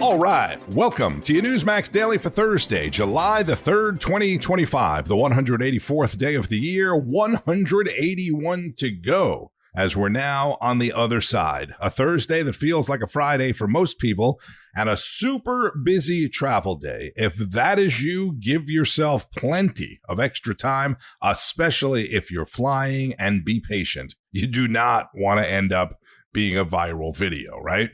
All right, welcome to your Newsmax Daily for Thursday, July the 3rd, 2025, the 184th day of the year, 181 to go, as we're now on the other side. A Thursday that feels like a Friday for most people, and a super busy travel day. If that is you, give yourself plenty of extra time, especially if you're flying, and be patient. You do not want to end up being a viral video, right?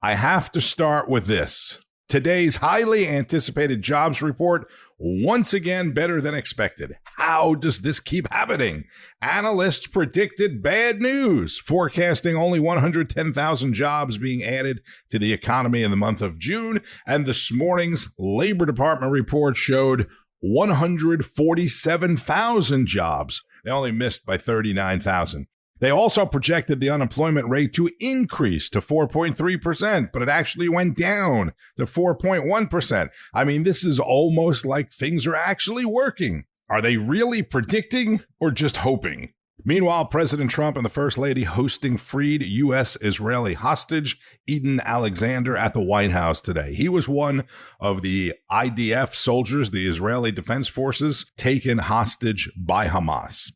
I have to start with this. Today's highly anticipated jobs report, once again better than expected. How does this keep happening? Analysts predicted bad news, forecasting only 110,000 jobs being added to the economy in the month of June, and this morning's Labor Department report showed 147,000 jobs. They only missed by 39,000. They also projected the unemployment rate to increase to 4.3%, but it actually went down to 4.1%. I mean, this is almost like things are actually working. Are they really predicting or just hoping? Meanwhile, President Trump and the First Lady hosting freed U.S.-Israeli hostage Eden Alexander at the White House today. He was one of the IDF soldiers, the Israeli Defense Forces, taken hostage by Hamas.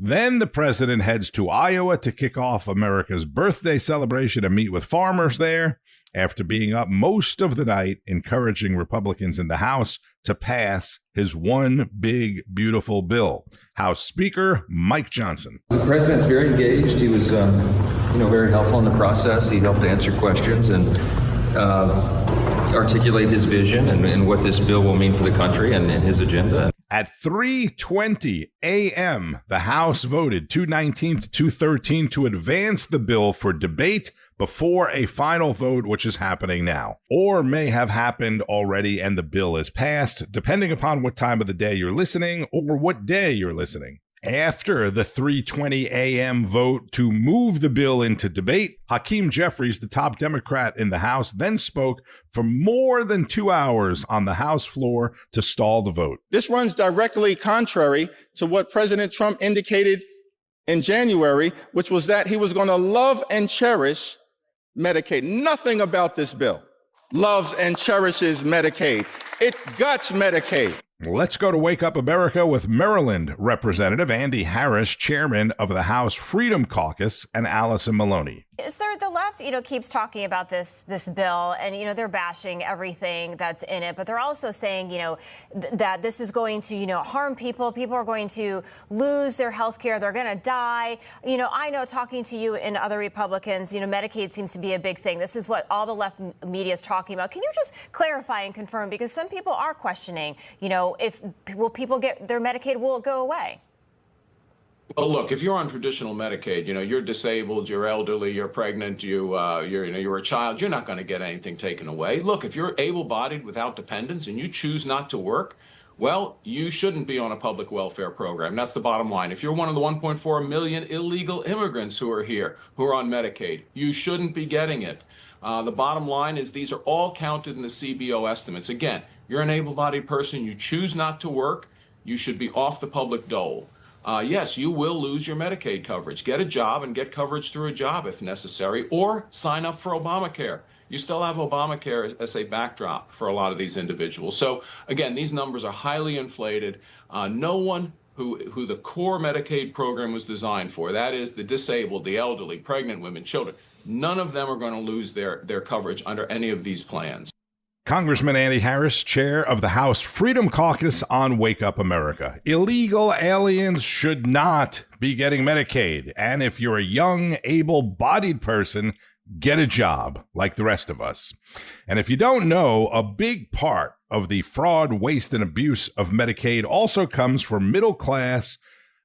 Then the president heads to Iowa to kick off America's birthday celebration and meet with farmers there after being up most of the night encouraging Republicans in the House to pass his one big, beautiful bill. House Speaker Mike Johnson. The president's very engaged. He was, very helpful in the process. He helped answer questions and articulate his vision and what this bill will mean for the country and his agenda. At 3:20 a.m., the House voted 219 to 213 to advance the bill for debate before a final vote, which is happening now, or may have happened already and the bill is passed, depending upon what time of the day you're listening or what day you're listening. After the 3:20 a.m. vote to move the bill into debate, Hakeem Jeffries, the top Democrat in the House, then spoke for more than 2 hours on the House floor to stall the vote. This runs directly contrary to what President Trump indicated in January, which was that he was going to love and cherish Medicaid. Nothing about this bill loves and cherishes Medicaid. It guts Medicaid. Let's go to Wake Up America with Maryland Representative Andy Harris, chairman of the House Freedom Caucus, and Allison Maloney. Sir, the left, keeps talking about this bill, and, they're bashing everything that's in it. But they're also saying, that this is going to, harm people. People are going to lose their health care. They're going to die. I know, talking to you and other Republicans, Medicaid seems to be a big thing. This is what all the left media is talking about. Can you just clarify and confirm? Because some people are questioning, will people get their Medicaid, will it go away? Well, look, if you're on traditional Medicaid, you're disabled, you're elderly, you're pregnant, you're a child, you're not going to get anything taken away. Look, if you're able-bodied without dependents and you choose not to work, well, you shouldn't be on a public welfare program. That's the bottom line. If you're one of the 1.4 million illegal immigrants who are here, who are on Medicaid, you shouldn't be getting it. The bottom line is these are all counted in the CBO estimates. Again, you're an able-bodied person, you choose not to work, you should be off the public dole. Yes, you will lose your Medicaid coverage. Get a job and get coverage through a job if necessary, or sign up for Obamacare. You still have Obamacare as a backdrop for a lot of these individuals. So again, these numbers are highly inflated. No one who the core Medicaid program was designed for, that is the disabled, the elderly, pregnant women, children, none of them are going to lose their coverage under any of these plans. Congressman Andy Harris, chair of the House Freedom Caucus, on Wake Up America. Illegal aliens should not be getting Medicaid. And if you're a young, able-bodied person, get a job like the rest of us. And if you don't know, a big part of the fraud, waste, and abuse of Medicaid also comes from middle-class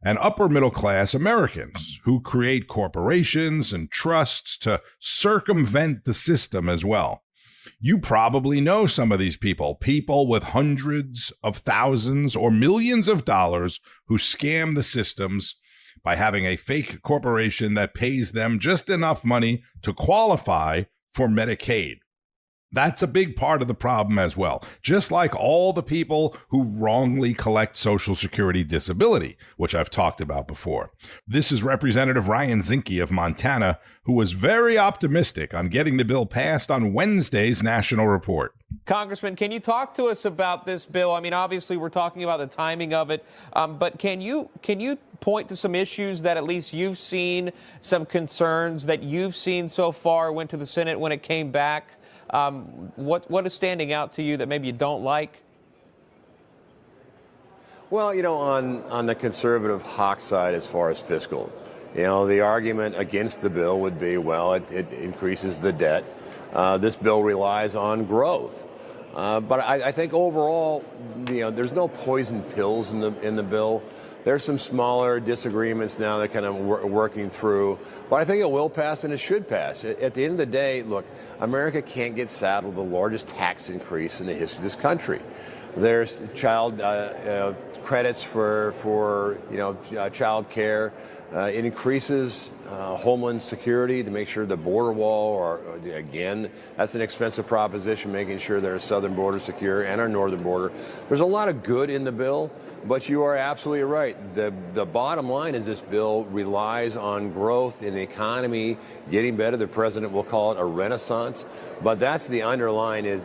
and upper-middle-class Americans who create corporations and trusts to circumvent the system as well. You probably know some of these people with hundreds of thousands or millions of dollars who scam the systems by having a fake corporation that pays them just enough money to qualify for Medicaid. That's a big part of the problem as well, just like all the people who wrongly collect Social Security disability, which I've talked about before. This is Representative Ryan Zinke of Montana, who was very optimistic on getting the bill passed on Wednesday's National Report. Congressman, can you talk to us about this bill? I mean, obviously, we're talking about the timing of it, but can you point to some issues that at least you've seen, some concerns that you've seen so far, went to the Senate when it came back? What is standing out to you that maybe you don't like? Well, on the conservative hawk side as far as fiscal, the argument against the bill would be, well, it increases the debt. This bill relies on growth. But I think overall, there's no poison pills in the bill. There's some smaller disagreements now that kind of working through. But I think it will pass and it should pass. At the end of the day, look, America can't get saddled with the largest tax increase in the history of this country. There's child credits for child care. It increases homeland security to make sure the border wall, or again, that's an expensive proposition, making sure that our southern border secure and our northern border. There's a lot of good in the bill, but you are absolutely right. The bottom line is this bill relies on growth in the economy getting better. The president will call it a renaissance, but that's the underline is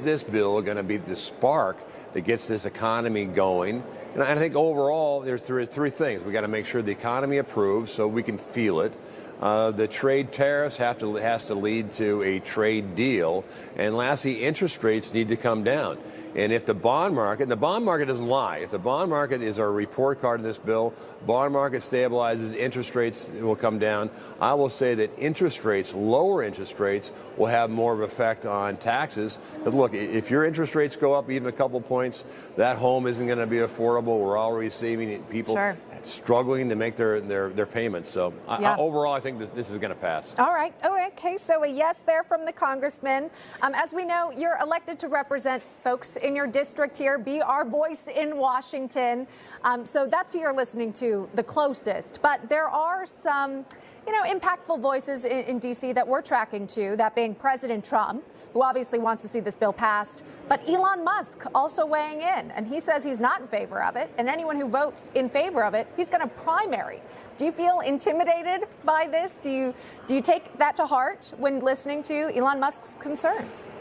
this bill going to be the spark that gets this economy going? And I think overall, there's three things. We got to make sure the economy approves so we can feel it. The trade tariffs has to lead to a trade deal. And lastly, interest rates need to come down. And if the bond market doesn't lie. If the bond market is our report card in this bill, bond market stabilizes, interest rates will come down. I will say that lower interest rates, will have more of an effect on taxes. But look, if your interest rates go up even a couple points, that home isn't going to be affordable. We're already seeing people struggling to make their payments. So overall, I think this is going to pass. All right. Okay. So a yes there from the congressman. As we know, you're elected to represent folks in your district here, be our voice in Washington. So that's who you're listening to the closest. But there are some, impactful voices in D.C. that we're tracking to, that being President Trump, who obviously wants to see this bill passed, but Elon Musk also weighing in, and he says he's not in favor of it, and anyone who votes in favor of it, he's going to primary. Do you feel intimidated by this? Do you take that to heart when listening to Elon Musk's concerns?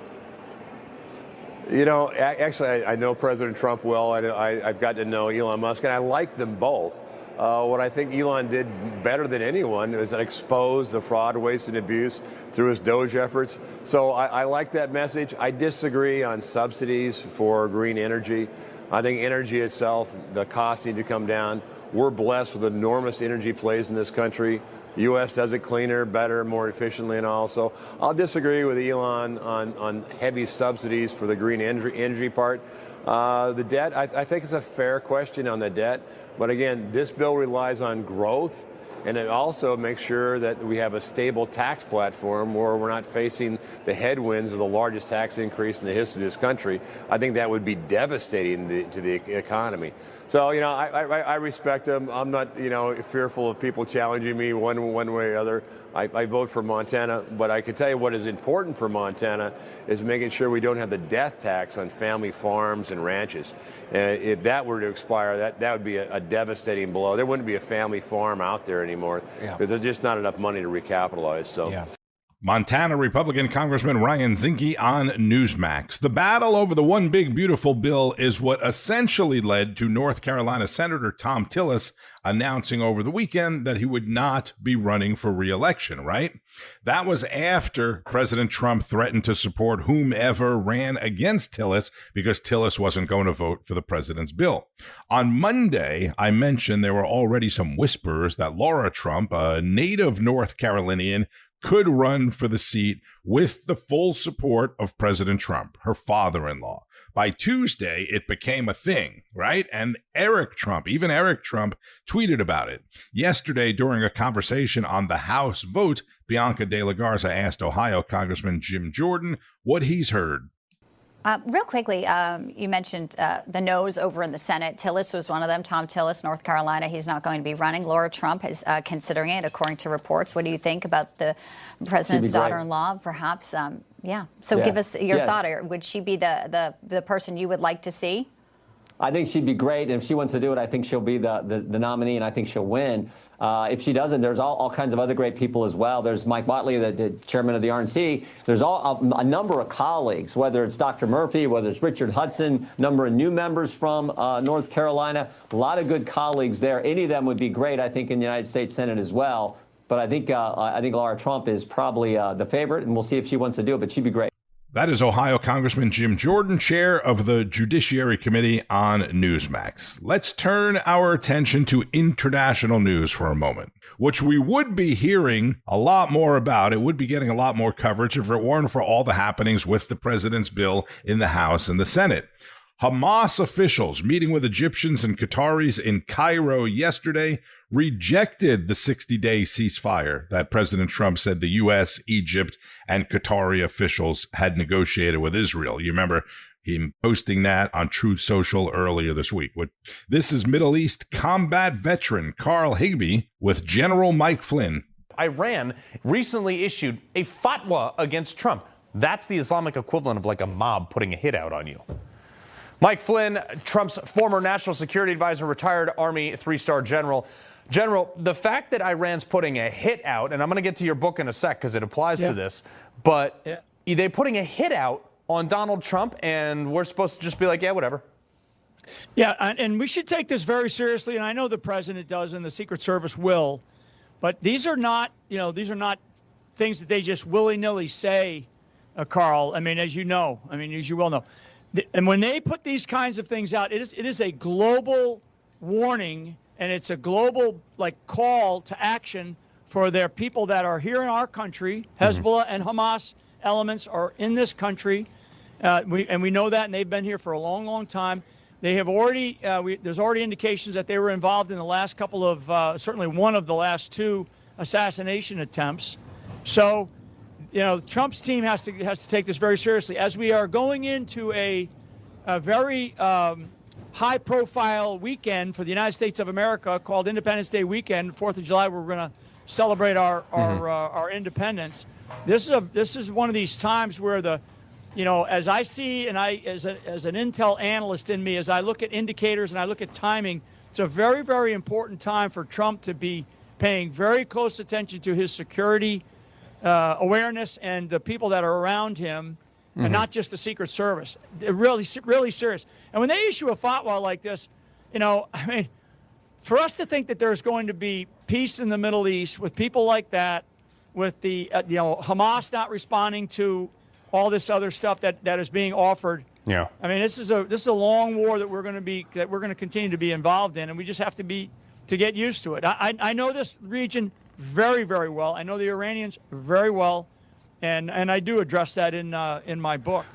Actually, I know President Trump well. I've got to know Elon Musk, and I like them both. What I think Elon did better than anyone is expose the fraud, waste, and abuse through his Doge efforts. So I like that message. I disagree on subsidies for green energy. I think energy itself, the costs need to come down. We're blessed with enormous energy plays in this country. The U.S. does it cleaner, better, more efficiently, and all. So I'll disagree with Elon on heavy subsidies for the green energy part. The debt, I think it's a fair question on the debt. But again, this bill relies on growth, and it also makes sure that we have a stable tax platform where we're not facing the headwinds of the largest tax increase in the history of this country. I think that would be devastating to the economy. So, I respect them. I'm not, fearful of people challenging me one way or the other. I vote for Montana, but I can tell you what is important for Montana is making sure we don't have the death tax on family farms and ranches. If that were to expire, that would be a devastating blow. There wouldn't be a family farm out there anymore because there's just not enough money to recapitalize. So. Montana Republican Congressman Ryan Zinke on Newsmax. The battle over the one big beautiful bill is what essentially led to North Carolina Senator Thom Tillis announcing over the weekend that he would not be running for re-election, right? That was after President Trump threatened to support whomever ran against Tillis because Tillis wasn't going to vote for the president's bill. On Monday, I mentioned there were already some whispers that Lara Trump, a native North Carolinian, could run for the seat with the full support of President Trump, her father-in-law. By Tuesday, it became a thing, right? And Eric Trump tweeted about it. Yesterday, during a conversation on the House vote, Bianca De La Garza asked Ohio Congressman Jim Jordan what he's heard. Real quickly, you mentioned the no's over in the Senate. Tillis was one of them. Tom Tillis, North Carolina. He's not going to be running. Lara Trump is considering it, according to reports. What do you think about the president's daughter-in-law, perhaps? So give us your thought. Would she be the person you would like to see? I think she'd be great, and if she wants to do it, I think she'll be the nominee, and I think she'll win. If she doesn't, there's all kinds of other great people as well. There's Mike Motley, the chairman of the RNC. There's a number of colleagues, whether it's Dr. Murphy, whether it's Richard Hudson, number of new members from North Carolina. A lot of good colleagues there. Any of them would be great, I think, in the United States Senate as well. But I think Lara Trump is probably the favorite, and we'll see if she wants to do it, but she'd be great. That is Ohio Congressman Jim Jordan, chair of the Judiciary Committee on Newsmax. Let's turn our attention to international news for a moment, which we would be hearing a lot more about. It would be getting a lot more coverage if it weren't for all the happenings with the president's bill in the House and the Senate. Hamas officials meeting with Egyptians and Qataris in Cairo yesterday rejected the 60-day ceasefire that President Trump said the U.S., Egypt, and Qatari officials had negotiated with Israel. You remember him posting that on Truth Social earlier this week. This is Middle East combat veteran Carl Higbie with General Mike Flynn. Iran recently issued a fatwa against Trump. That's the Islamic equivalent of like a mob putting a hit out on you. Mike Flynn, Trump's former national security advisor, retired Army three-star general. General, the fact that Iran's putting a hit out, and I'm going to get to your book in a sec because it applies to this, but they're putting a hit out on Donald Trump, and we're supposed to just be like, yeah, whatever. Yeah, and we should take this very seriously, and I know the president does and the Secret Service will, but these are not things that they just willy-nilly say, Carl. I mean, as you well know. And when they put these kinds of things out, it is a global warning, and it's a global call to action for their people that are here in our country. Hezbollah and Hamas elements are in this country, we know that, and they've been here for a long, long time. They have already there's already indications that they were involved in the last couple of certainly one of the last two assassination attempts. So, Trump's team has to take this very seriously as we are going into a very high-profile weekend for the United States of America called Independence Day weekend, 4th of July. We're going to celebrate our independence. This is one of these times where as I see, and as an intel analyst in me, as I look at indicators and I look at timing, it's a very, very important time for Trump to be paying very close attention to his security awareness and the people that are around him, and not just the Secret Service. They're really, really serious. And when they issue a fatwa like this, for us to think that there's going to be peace in the Middle East with people like that, with the Hamas not responding to all this other stuff that is being offered. Yeah. I mean, this is a long war that we're going to continue to be involved in, and we just have to get used to it. I know this region very, very well. I know the Iranians very well, and I do address that in my book.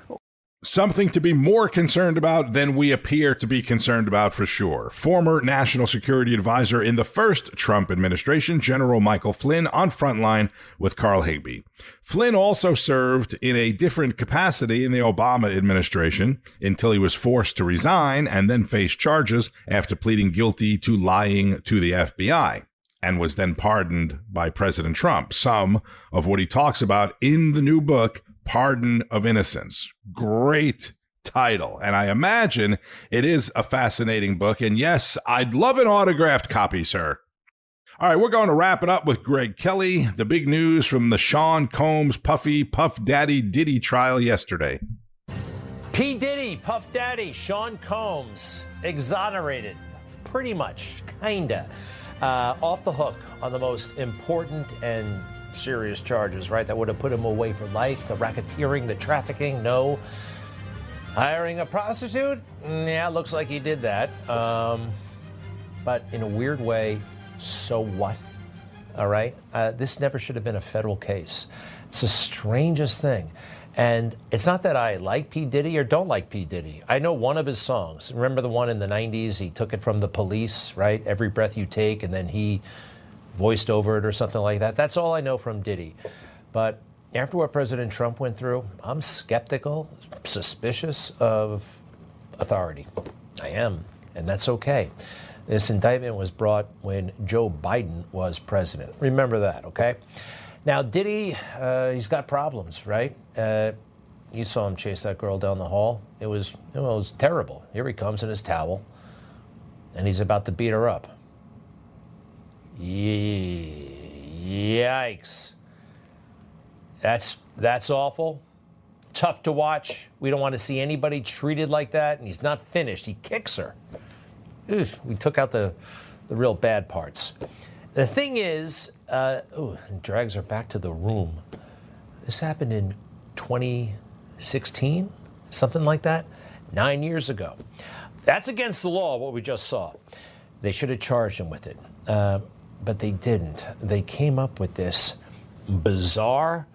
Something to be more concerned about than we appear to be concerned about for sure. Former national security advisor in the first Trump administration, General Michael Flynn, on Frontline with Carl Higbie. Flynn also served in a different capacity in the Obama administration until he was forced to resign and then faced charges after pleading guilty to lying to the FBI, and was then pardoned by President Trump. Some of what he talks about in the new book, Pardon of Innocence. Great title. And I imagine it is a fascinating book. And yes, I'd love an autographed copy, sir. All right, we're going to wrap it up with Greg Kelly. The big news from the Sean Combs Puff Daddy Diddy trial yesterday. P. Diddy, Puff Daddy, Sean Combs, exonerated. Pretty much, kinda. Off the hook on the most important and serious charges, right? That would have put him away for life. The racketeering, the trafficking, no. Hiring a prostitute? Yeah, looks like he did that. But in a weird way, so what? All right? This never should have been a federal case. It's the strangest thing. And it's not that I like P. Diddy or don't like P. Diddy. I know one of his songs. Remember the one in the 90s? He took it from the Police, right? Every Breath You Take, and then he voiced over it or something like that. That's all I know from Diddy. But after what President Trump went through, I'm skeptical, suspicious of authority. I am, and that's okay. This indictment was brought when Joe Biden was president. Remember that, okay? Now, Diddy, he's got problems, right? You saw him chase that girl down the hall. It was terrible. Here he comes in his towel, and he's about to beat her up. Yikes. That's awful. Tough to watch. We don't want to see anybody treated like that, and he's not finished. He kicks her. Ugh, we took out the real bad parts. The thing is, drags her back to the room. This happened in 2016, something like that, 9 years ago. That's against the law, what we just saw. They should have charged him with it, but they didn't. They came up with this bizarre,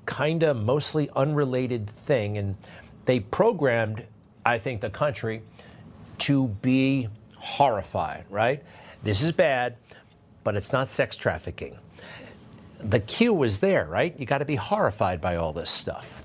kind of mostly unrelated thing, and they programmed, I think, the country to be horrified, right? This is bad, but it's not sex trafficking. The cue was there, right? You got to be horrified by all this stuff.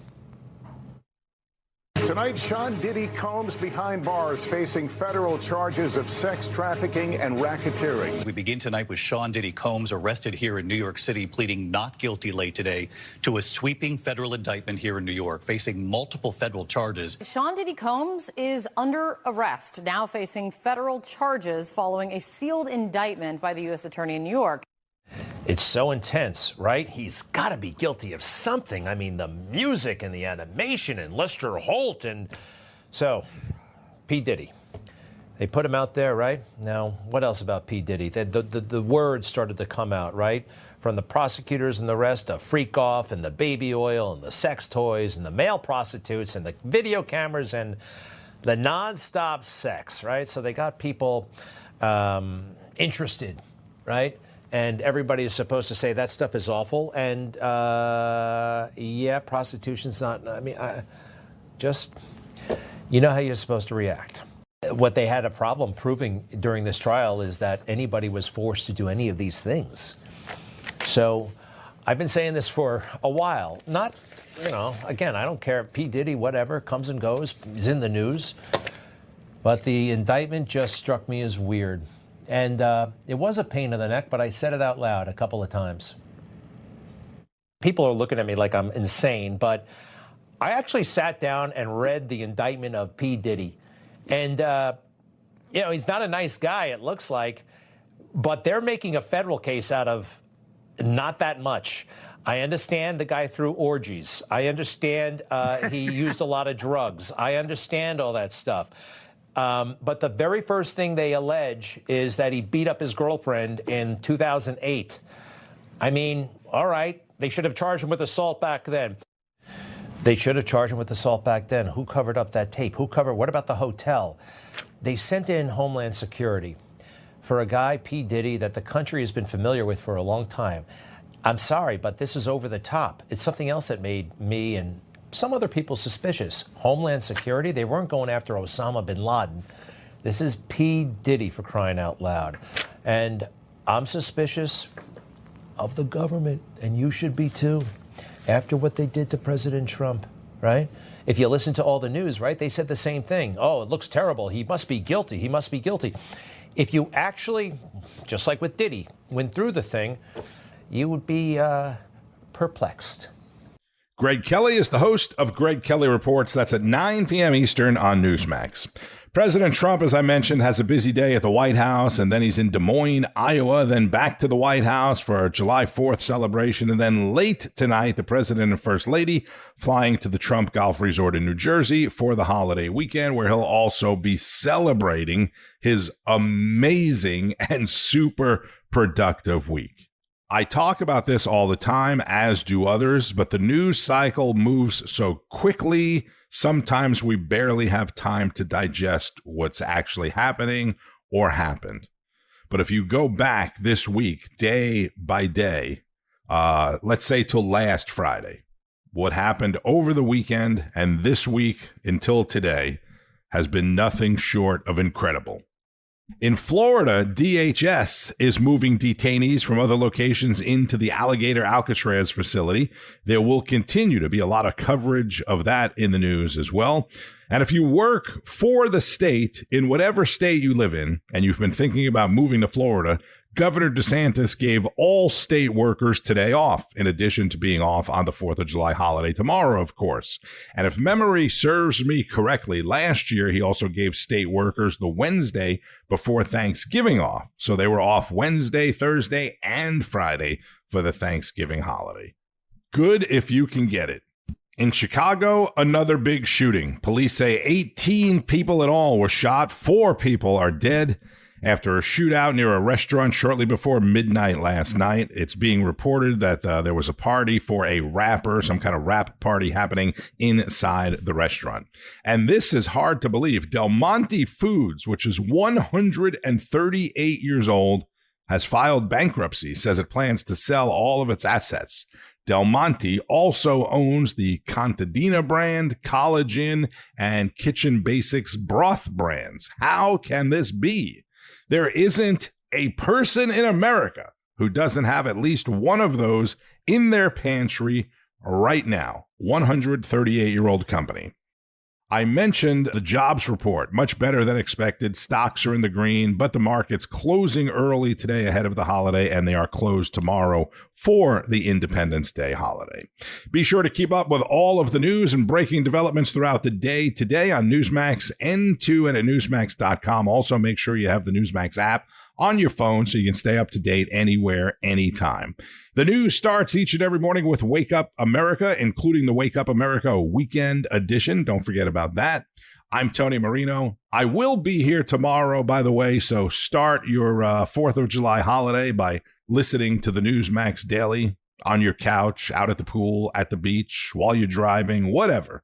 Tonight, Sean Diddy Combs behind bars facing federal charges of sex trafficking and racketeering. We begin tonight with Sean Diddy Combs arrested here in New York City, pleading not guilty late today to a sweeping federal indictment here in New York, facing multiple federal charges. Sean Diddy Combs is under arrest, now facing federal charges following a sealed indictment by the U.S. Attorney in New York. It's so intense, right? He's got to be guilty of something. I mean, the music and the animation and Lester Holt. And so, P. Diddy. They put him out there, right? Now, what else about P. Diddy? The words started to come out, right? From the prosecutors and the rest, the freak off and the baby oil and the sex toys and the male prostitutes and the video cameras and the nonstop sex, right? So they got people interested, right? And everybody is supposed to say that stuff is awful. And, yeah, prostitution's not, I mean, just, you know how you're supposed to react. What they had a problem proving during this trial is that anybody was forced to do any of these things. So I've been saying this for a while. Not, you know, again, I don't care. P. Diddy, whatever, comes and goes. He's in the news. But the indictment just struck me as weird. And it was a pain in the neck, but I said it out loud a couple of times. People are looking at me like I'm insane, but I actually sat down and read the indictment of P. Diddy. And, you know, he's not a nice guy, it looks like, but they're making a federal case out of not that much. I understand the guy threw orgies. I understand he used a lot of drugs. I understand all that stuff. But the very first thing they allege is that he beat up his girlfriend in 2008. I mean, all right, they should have charged him with assault back then. They should have charged him with assault back then. Who covered up that tape? What about the hotel? They sent in Homeland Security for a guy, P. Diddy, that the country has been familiar with for a long time. I'm sorry, but this is over the top. It's something else that made me and some other people suspicious. Homeland Security, they weren't going after Osama bin Laden. This is P. Diddy, for crying out loud. And I'm suspicious of the government, and you should be too, after what they did to President Trump, right? If you listen to all the news, right, they said the same thing. Oh, it looks terrible. He must be guilty. He must be guilty. If you actually, just like with Diddy, went through the thing, you would be perplexed. Greg Kelly is the host of Greg Kelly Reports. That's at 9 p.m. Eastern on Newsmax. President Trump, as I mentioned, has a busy day at the White House, and then he's in Des Moines, Iowa, then back to the White House for a July 4th celebration, and then late tonight, the President and First Lady flying to the Trump Golf Resort in New Jersey for the holiday weekend, where he'll also be celebrating his amazing and super productive week. I talk about this all the time, as do others, but the news cycle moves so quickly, sometimes we barely have time to digest what's actually happening or happened. But if you go back this week, day by day, let's say till last Friday, what happened over the weekend and this week until today has been nothing short of incredible. In Florida, DHS is moving detainees from other locations into the Alligator Alcatraz facility. There will continue to be a lot of coverage of that in the news as well. And if you work for the state, in whatever state you live in, and you've been thinking about moving to Florida, Governor DeSantis gave all state workers today off, in addition to being off on the 4th of July holiday tomorrow, of course. And if memory serves me correctly, last year he also gave state workers the Wednesday before Thanksgiving off. So they were off Wednesday, Thursday, and Friday for the Thanksgiving holiday. Good if you can get it. In Chicago, another big shooting. Police say 18 people in all were shot. 4 people are dead after a shootout near a restaurant shortly before midnight last night. It's being reported that there was a party for a rapper, some kind of rap party happening inside the restaurant. And this is hard to believe. Del Monte Foods, which is 138 years old, has filed bankruptcy, says it plans to sell all of its assets. Del Monte also owns the Contadina brand, College Inn, and Kitchen Basics broth brands. How can this be? There isn't a person in America who doesn't have at least one of those in their pantry right now. 138-year-old company. I mentioned the jobs report, much better than expected. Stocks are in the green, but the market's closing early today ahead of the holiday, and they are closed tomorrow for the Independence Day holiday. Be sure to keep up with all of the news and breaking developments throughout the day today on Newsmax, N2, and at Newsmax.com. Also, make sure you have the Newsmax app on your phone so you can stay up to date anywhere, anytime. The news starts each and every morning with Wake Up America, including the Wake Up America Weekend Edition. Don't forget about that. I'm Tony Marino. I will be here tomorrow, by the way, so start your 4th of July holiday by listening to the Newsmax Daily on your couch, out at the pool, at the beach, while you're driving, whatever.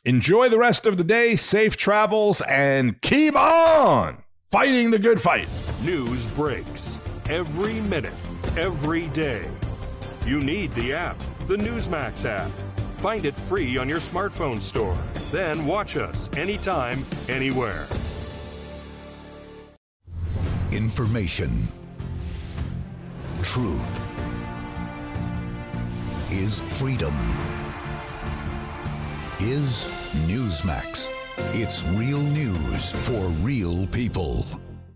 Enjoy the rest of the day, safe travels, and keep on fighting the good fight. News breaks every minute, every day. You need the app, the Newsmax app. Find it free on your smartphone store. Then watch us anytime, anywhere. Information. Truth. Is freedom. Is Newsmax. It's real news for real people.